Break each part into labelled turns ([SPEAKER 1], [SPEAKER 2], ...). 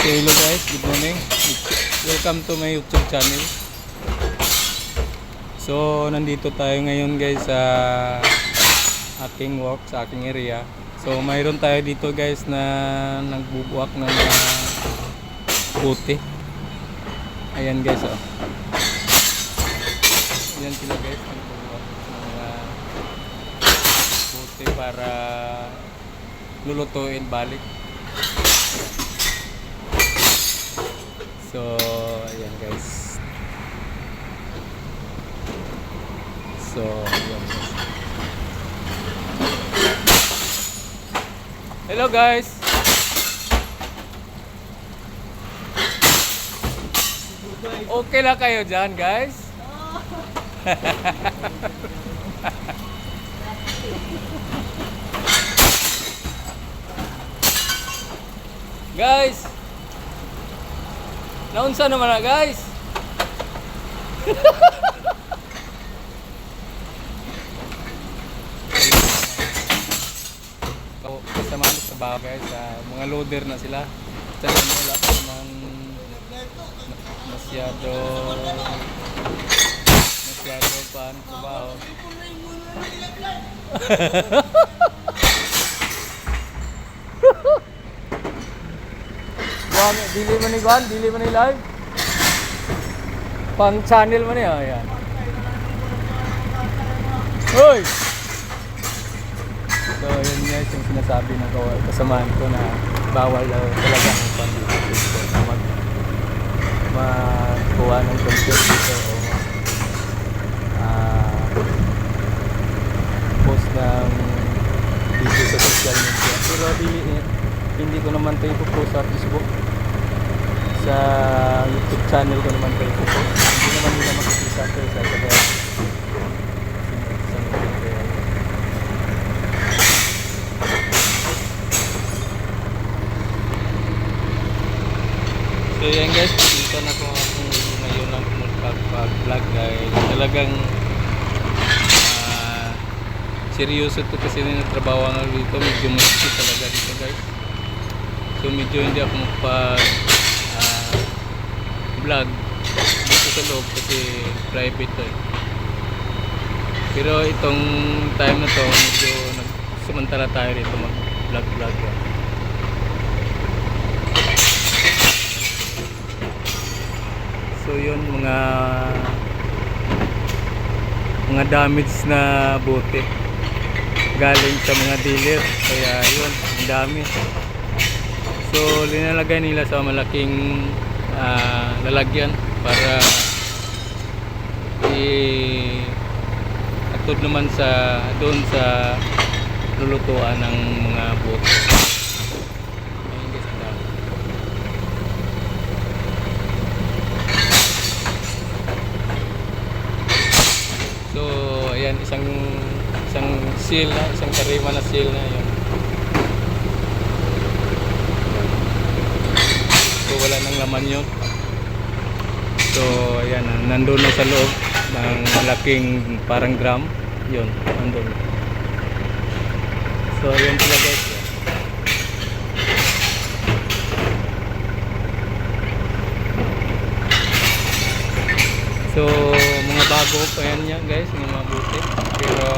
[SPEAKER 1] So hello guys, good morning. Welcome to my YouTube channel. So nandito tayo ngayon guys sa aking work, sa aking area. So mayroon tayo dito guys na nagbubuwak ng mga puti. Ayan guys oh. Ayan sila guys, nagbubuwak ng mga puti para lulutuin balik. So, ayan guys. So, ayan guys. Hello guys. Okay lang kayo dyan guys? Guys, naunsa naman na guys. Kasama sa bahay guys, mga loader na sila. Talagang wala pa naman masyado pan trabaho. Dili man ni Juan, dili man ni live. Pang channel man niya, ayan. Hoy! So, yun guys, yung sinasabi ng kasamahan ko na bawal daw talaga ang pang-video na magkuha ng content dito o post ng video sa social media. Pero hindi ko naman ito ipopost sa Facebook. Sa YouTube channel ko naman ito ipopost. Hindi naman nila makikita ito sa kaya. So yan guys, dito na ko ngayon lang mag-vlog dahil talagang seryoso ito kasi trabaho nga dito, medyo mahigpit talaga dito guys. So medyo hindi ako vlog dito sa loob kasi private to eh. Pero itong time na to medyo nagsamantala tayo dito mag-vlog yan. So yun, mga damage na bote galing sa mga dealer, kaya yun, ang dami. So linalagay nila sa malaking lalagyan para atod naman doon sa lulutuan ng mga bote. So ayan, isang seal na, isang karima na seal na yun. So wala nang laman yun. So ayan, nandun na sa loob ng malaking parang drum. Yun, nandun. So yun sila guys. So mga bago pa yan niya guys, mga mabuti. Pero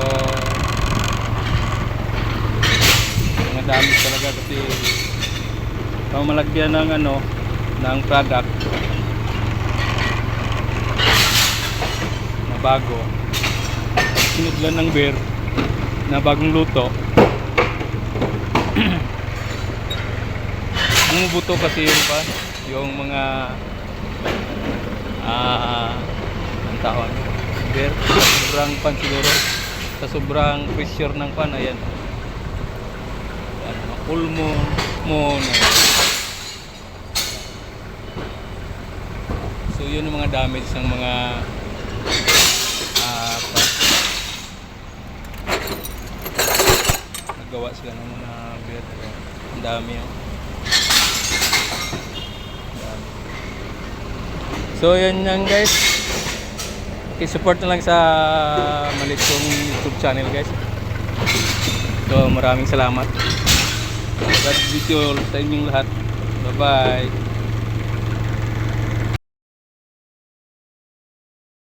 [SPEAKER 1] mga dami talaga kasi pamalagyan ng ng product na bago. Sinudlan ng beer na bagong luto. Bumubuto kasi yun pa yung mga ang tawag beer, sobrang pan siguro sa sobrang pressure ng pan. Ayan, pulmo mo na. So yun yung mga damage ng mga nagawa sila ng mga beer. Ang dami yun. So yun yan guys, i-support na lang sa maliit kong YouTube channel guys. So maraming salamat. God bless you all sa inyong lahat. Bye bye.